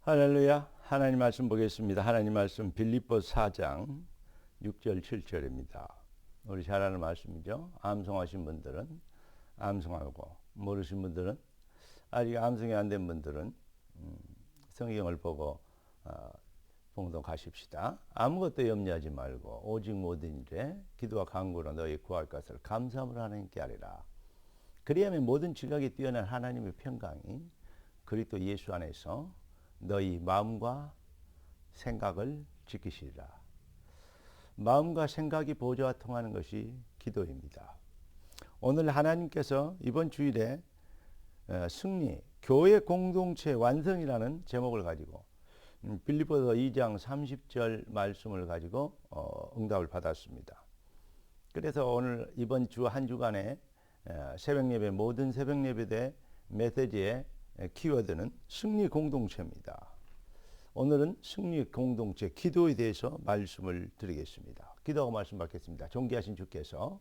할렐루야. 하나님 말씀 보겠습니다. 하나님 말씀 빌립보서 4장 6절 7절입니다. 우리 잘 아는 말씀이죠. 암송하신 분들은 암송하고 모르신 분들은 아직 암송이 안 된 분들은 성경을 보고 봉독하십시다. 아무것도 염려하지 말고 오직 모든 일에 기도와 간구로 너희 구할 것을 감사함으로 하나님께 아뢰라. 그리하면 모든 지각이 뛰어난 하나님의 평강이 그리스도 예수 안에서 너희 마음과 생각을 지키시리라. 마음과 생각이 보좌와 통하는 것이 기도입니다. 오늘 하나님께서 이번 주일에 승리, 교회 공동체 완성이라는 제목을 가지고 빌립보서 2장 30절 말씀을 가지고 응답을 받았습니다. 그래서 오늘 이번 주 한 주간의 새벽예배 모든 새벽예배대 메시지의 키워드는 승리 공동체입니다. 오늘은 승리 공동체 기도에 대해서 말씀을 드리겠습니다. 기도하고 말씀 받겠습니다. 존귀하신 주께서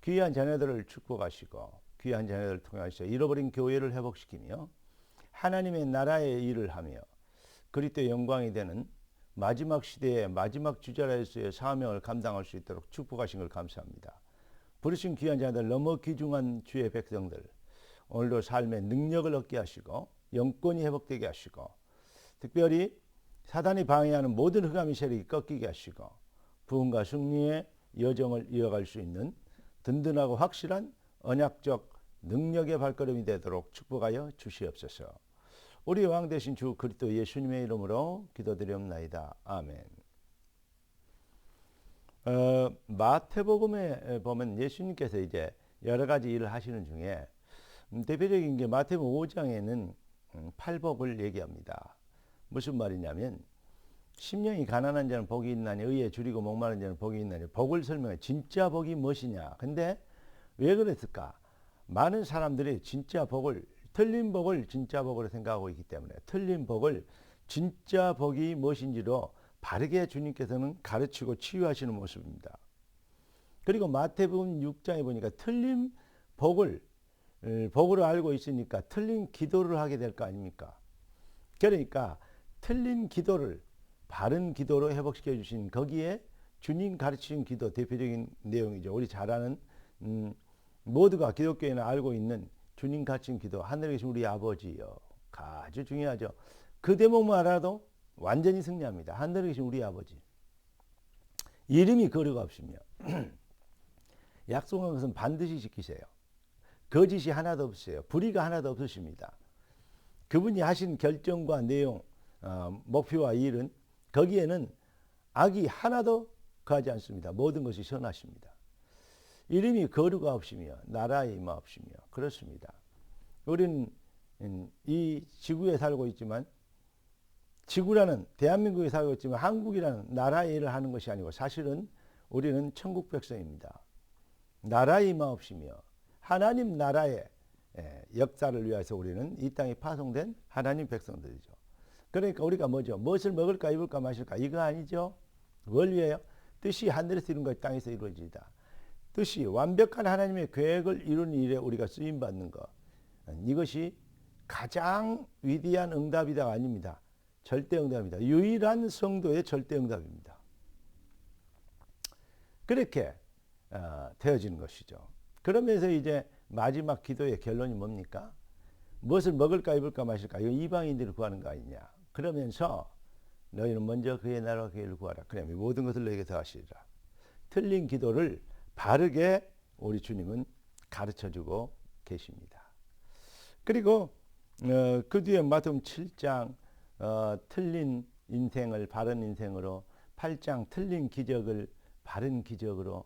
귀한 자녀들을 축복하시고 귀한 자녀들을 통하여 잃어버린 교회를 회복시키며 하나님의 나라의 일을 하며 그리스도의 영광이 되는 마지막 시대의 마지막 주자로서의 사명을 감당할 수 있도록 축복하신 걸 감사합니다. 부르신 귀한 자녀들 너무 귀중한 주의 백성들 오늘도 삶의 능력을 얻게 하시고 영권이 회복되게 하시고 특별히 사단이 방해하는 모든 흑암의 세력이 꺾이게 하시고 부흥과 승리의 여정을 이어갈 수 있는 든든하고 확실한 언약적 능력의 발걸음이 되도록 축복하여 주시옵소서. 우리 왕 되신 주 그리스도 예수님의 이름으로 기도드리옵나이다. 아멘. 마태복음에 보면 예수님께서 이제 여러 가지 일을 하시는 중에 대표적인 게 마태복음 5장에는 팔복을 얘기합니다. 무슨 말이냐면 심령이 가난한 자는 복이 있나니 의에 줄이고 목마른 자는 복이 있나니 복을 설명해. 진짜 복이 무엇이냐. 근데 왜 그랬을까? 많은 사람들이 진짜 복을 틀린 복을 진짜 복으로 생각하고 있기 때문에 틀린 복을 진짜 복이 무엇인지로 바르게 주님께서는 가르치고 치유하시는 모습입니다. 그리고 마태복음 6장에 보니까 틀린 복으로 알고 있으니까 틀린 기도를 하게 될 거 아닙니까? 그러니까 틀린 기도를 바른 기도로 회복시켜 주신 거기에 주님 가르치신 기도 대표적인 내용이죠. 우리 잘 아는 모두가 기독교인은 알고 있는 주님 가르친 기도 하늘에 계신 우리 아버지요. 아주 중요하죠. 그 대목만 알아도 완전히 승리합니다. 하늘에 계신 우리 아버지. 이름이 거리가 없으며 약속한 것은 반드시 지키세요. 거짓이 하나도 없어요. 불의가 하나도 없으십니다. 그분이 하신 결정과 내용, 목표와 일은 거기에는 악이 하나도 거하지 않습니다. 모든 것이 선하십니다. 이름이 거류가 없으며 나라에 임하옵시며 그렇습니다. 우리는 이 지구에 살고 있지만 지구라는 대한민국에 살고 있지만 한국이라는 나라의 일을 하는 것이 아니고 사실은 우리는 천국 백성입니다. 나라에 임하옵시며 하나님 나라의 역사를 위해서 우리는 이 땅에 파송된 하나님 백성들이죠. 그러니까 우리가 뭐죠? 무엇을 먹을까 입을까 마실까 이거 아니죠. 뭘 위해요? 뜻이 하늘에서 이룬 것 땅에서 이루어지다. 뜻이 완벽한 하나님의 계획을 이루는 일에 우리가 쓰임받는 것. 이것이 가장 위대한 응답이다 아닙니다. 절대 응답입니다. 유일한 성도의 절대 응답입니다. 그렇게 되어지는 것이죠. 그러면서 이제 마지막 기도의 결론이 뭡니까? 무엇을 먹을까 입을까 마실까? 이거 이방인들을 구하는 거 아니냐? 그러면서 너희는 먼저 그의 나라와 그의 일을 구하라. 그러면 모든 것을 너에게 더하시리라. 틀린 기도를 바르게 우리 주님은 가르쳐주고 계십니다. 그리고 그 뒤에 마태복음 7장 틀린 인생을 바른 인생으로 8장 틀린 기적을 바른 기적으로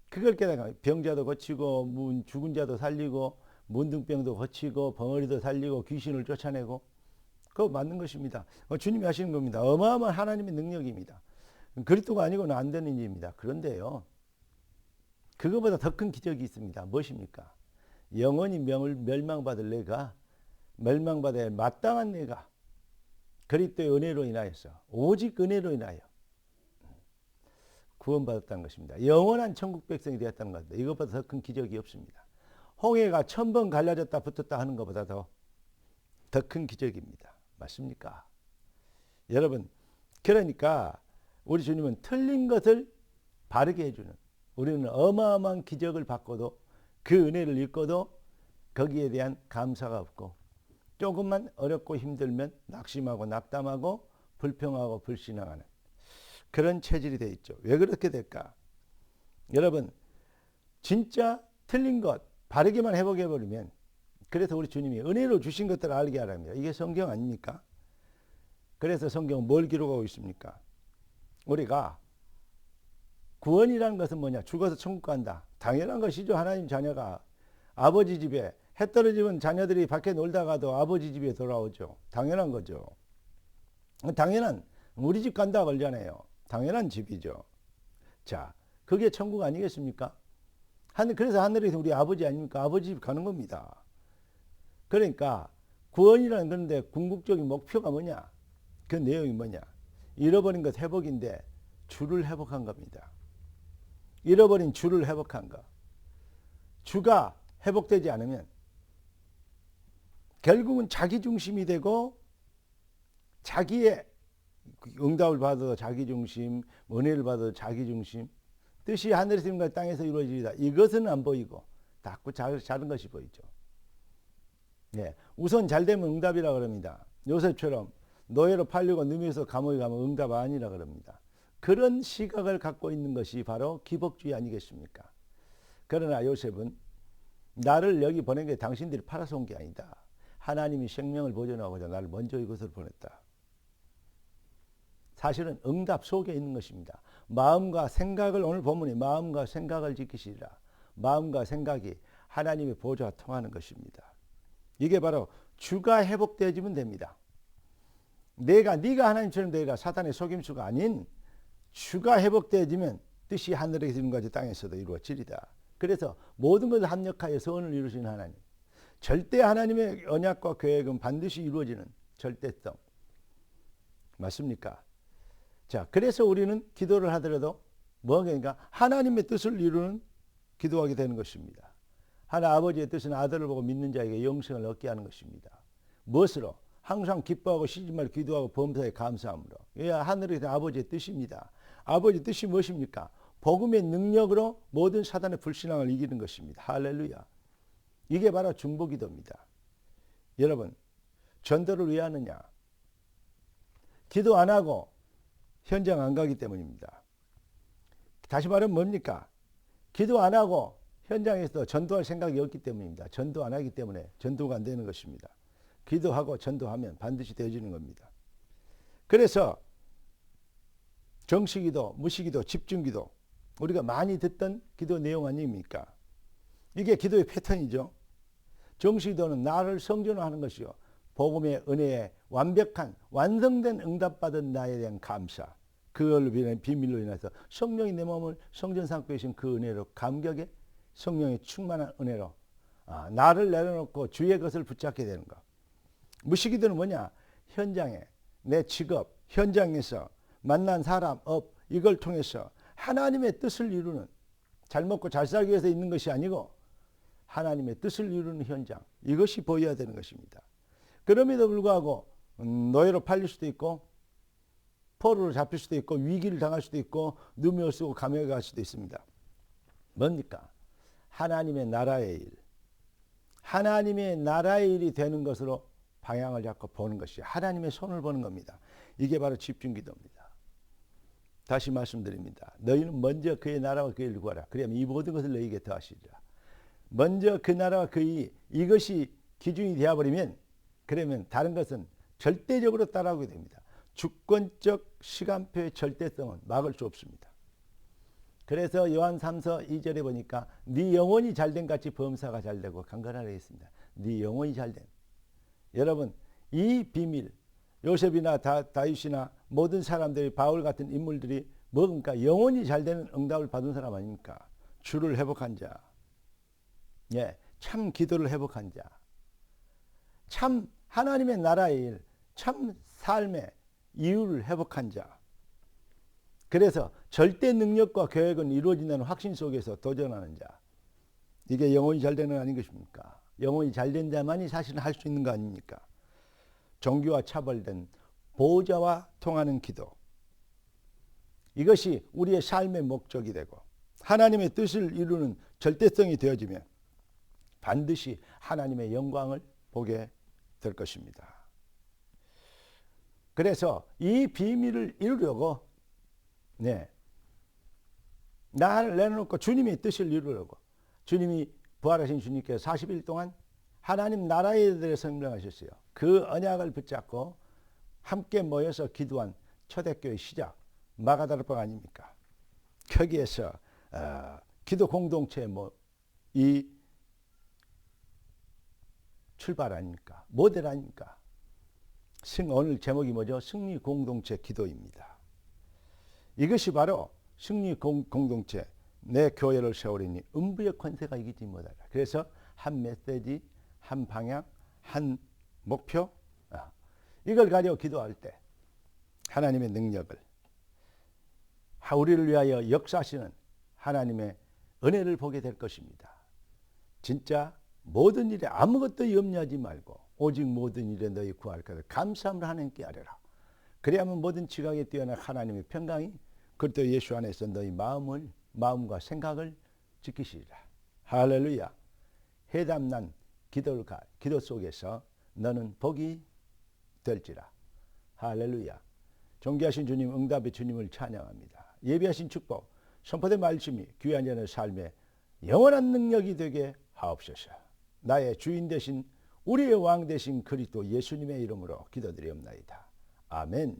그걸 깨달아 병자도 고치고 죽은 자도 살리고 문둥병도 고치고 벙어리도 살리고 귀신을 쫓아내고 그거 맞는 것입니다. 주님이 하시는 겁니다. 어마어마한 하나님의 능력입니다. 그리스도가 아니고는 안 되는 일입니다. 그런데요. 그거보다 더 큰 기적이 있습니다. 무엇입니까? 영원히 멸망받을 내가 멸망받아야 마땅한 내가 그리스도의 은혜로 인하여서 오직 은혜로 인하여 구원받았다는 것입니다. 영원한 천국 백성이 되었다는 것입니다. 이것보다 더 큰 기적이 없습니다. 홍해가 1000번 갈라졌다 붙었다 하는 것보다 더 큰 기적입니다. 맞습니까? 여러분, 그러니까 우리 주님은 틀린 것을 바르게 해주는, 우리는 어마어마한 기적을 받고도 그 은혜를 읽고도 거기에 대한 감사가 없고 조금만 어렵고 힘들면 낙심하고 낙담하고 불평하고 불신앙하는 그런 체질이 되어 있죠. 왜 그렇게 될까? 여러분, 진짜 틀린 것 바르게만 회복해 버리면, 그래서 우리 주님이 은혜로 주신 것들을 알게 하랍니다. 이게 성경 아닙니까? 그래서 성경은 뭘 기록하고 있습니까? 우리가 구원이라는 것은 뭐냐? 죽어서 천국 간다. 당연한 것이죠. 하나님 자녀가 아버지 집에, 해 떨어지면 자녀들이 밖에 놀다가도 아버지 집에 돌아오죠. 당연한 거죠. 당연한, 우리 집 간다 그러잖아요. 당연한 집이죠. 자, 그게 천국 아니겠습니까? 그래서 하늘에서 우리 아버지 아닙니까? 아버지 집 가는 겁니다. 그러니까 구원이라는 건데 궁극적인 목표가 뭐냐? 그 내용이 뭐냐? 잃어버린 것 회복인데 주를 회복한 겁니다. 잃어버린 주를 회복한 거. 주가 회복되지 않으면 결국은 자기 중심이 되고, 자기의 응답을 받아도 자기 중심, 은혜를 받아도 자기 중심, 뜻이 하늘에서 이룬 것 땅에서 이루어지리다. 이것은 안 보이고 자꾸 다른 것이 보이죠. 예, 우선 잘 되면 응답이라 그럽니다. 요셉처럼 노예로 팔리고 누명에서 감옥에 가면 응답 아니라 그럽니다. 그런 시각을 갖고 있는 것이 바로 기복주의 아니겠습니까? 그러나 요셉은 나를 여기 보낸 게 당신들이 팔아서 온 게 아니다. 하나님이 생명을 보존하고자 나를 먼저 이곳으로 보냈다. 사실은 응답 속에 있는 것입니다. 마음과 생각을, 오늘 본문이 마음과 생각을 지키시리라. 마음과 생각이 하나님의 보좌와 통하는 것입니다. 이게 바로 주가 회복되어지면 됩니다. 네가 하나님처럼 되리라. 사탄의 속임수가 아닌 주가 회복되어지면 뜻이 하늘에서 이룬 것이 땅에서도 이루어지리다. 그래서 모든 것을 합력하여 선을 이루시는 하나님. 절대 하나님의 언약과 계획은 반드시 이루어지는 절대성. 맞습니까? 자, 그래서 우리는 기도를 하더라도 뭐가 하나님의 뜻을 이루는 기도하게 되는 것입니다. 하나 아버지의 뜻은 아들을 보고 믿는 자에게 영생을 얻게 하는 것입니다. 무엇으로? 항상 기뻐하고 쉬지 말고 기도하고 범사에 감사함으로. 이게 하늘의 아버지의 뜻입니다. 아버지의 뜻이 무엇입니까? 복음의 능력으로 모든 사단의 불신앙을 이기는 것입니다. 할렐루야. 이게 바로 중보기도입니다. 여러분, 전도를 왜 하느냐? 기도 안 하고 현장 안 가기 때문입니다. 다시 말하면 뭡니까? 기도 안 하고 현장에서 전도할 생각이 없기 때문입니다. 전도 안 하기 때문에 전도가 안 되는 것입니다. 기도하고 전도하면 반드시 되어지는 겁니다. 그래서 정시기도, 무시기도, 집중기도, 우리가 많이 듣던 기도 내용 아닙니까? 이게 기도의 패턴이죠. 정시기도는 나를 성전화하는 것이요, 복음의 은혜에 완벽한 완성된 응답받은 나에 대한 감사, 그걸로 비밀로 인해서 성령이 내 마음을 성전 삼고 계신 그 은혜로 감격에 성령의 충만한 은혜로 나를 내려놓고 주의 것을 붙잡게 되는 것. 무시기도는 뭐냐? 현장에 내 직업, 현장에서 만난 사람, 업, 이걸 통해서 하나님의 뜻을 이루는, 잘 먹고 잘 살기 위해서 있는 것이 아니고 하나님의 뜻을 이루는 현장, 이것이 보여야 되는 것입니다. 그럼에도 불구하고 노예로 팔릴 수도 있고 포로로 잡힐 수도 있고 위기를 당할 수도 있고 누명을 쓰고 감옥에 갈 수도 있습니다. 뭡니까? 하나님의 나라의 일, 하나님의 나라의 일이 되는 것으로 방향을 잡고 보는 것이 하나님의 손을 보는 겁니다. 이게 바로 집중기도입니다. 다시 말씀드립니다. 너희는 먼저 그의 나라와 그의 일을 구하라. 그러면 이 모든 것을 너희에게 더하시리라. 먼저 그 나라와 그의, 이것이 기준이 되어버리면, 그러면 다른 것은 절대적으로 따라오게 됩니다. 주권적 시간표의 절대성은 막을 수 없습니다. 그래서 요한 3서 2절에 보니까 네 영혼이 잘된 같이 범사가 잘되고 강건하라 했습니다. 네 영혼이 잘된. 여러분, 이 비밀, 요셉이나 다윗이나 모든 사람들이, 바울 같은 인물들이 뭡니까? 영혼이 잘되는 응답을 받은 사람 아닙니까? 주를 회복한 자, 예, 참 기도를 회복한 자, 참 하나님의 나라의 일, 참 삶의 이유를 회복한 자. 그래서 절대 능력과 계획은 이루어진다는 확신 속에서 도전하는 자. 이게 영혼이 잘 되는 거 아닌 것입니까? 영혼이 잘 된 자만이 사실은 할 수 있는 거 아닙니까? 종교와 차별된 보호자와 통하는 기도. 이것이 우리의 삶의 목적이 되고 하나님의 뜻을 이루는 절대성이 되어지면 반드시 하나님의 영광을 보게 될 것입니다. 그래서 이 비밀을 이루려고 나를 내놓고 주님의 뜻을 이루려고 주님이 부활하신 주님께서 40일 동안 하나님 나라에 대해서 설명하셨어요. 그 언약을 붙잡고 함께 모여서 기도한 초대교회 시작 마가다락방 아닙니까? 거기에서 기도 공동체 이 출발 아닙니까? 모델 아닙니까? 오늘 제목이 뭐죠? 승리 공동체 기도입니다. 이것이 바로 승리 공동체 내 교회를 세우리니 음부의 권세가 이기지 못하라. 그래서 한 메시지, 한 방향, 한 목표 이걸 가지고 기도할 때 하나님의 능력을 우리를 위하여 역사하시는 하나님의 은혜를 보게 될 것입니다. 진짜 모든 일에 아무것도 염려하지 말고 오직 모든 일에 너희 구할 것을 감사함을 하나님께 하려라. 그래야만 모든 지각에 뛰어난 하나님의 평강이 그리스도 예수 안에서 너희 마음과 생각을 지키시리라. 할렐루야. 해담난 기도 속에서 너는 복이 될지라. 할렐루야. 존귀하신 주님, 응답의 주님을 찬양합니다. 예비하신 축복, 선포된 말씀이 귀한 자의 삶에 영원한 능력이 되게 하옵소서. 나의 주인 되신 우리의 왕 되신 그리스도 예수님의 이름으로 기도드리옵나이다. 아멘.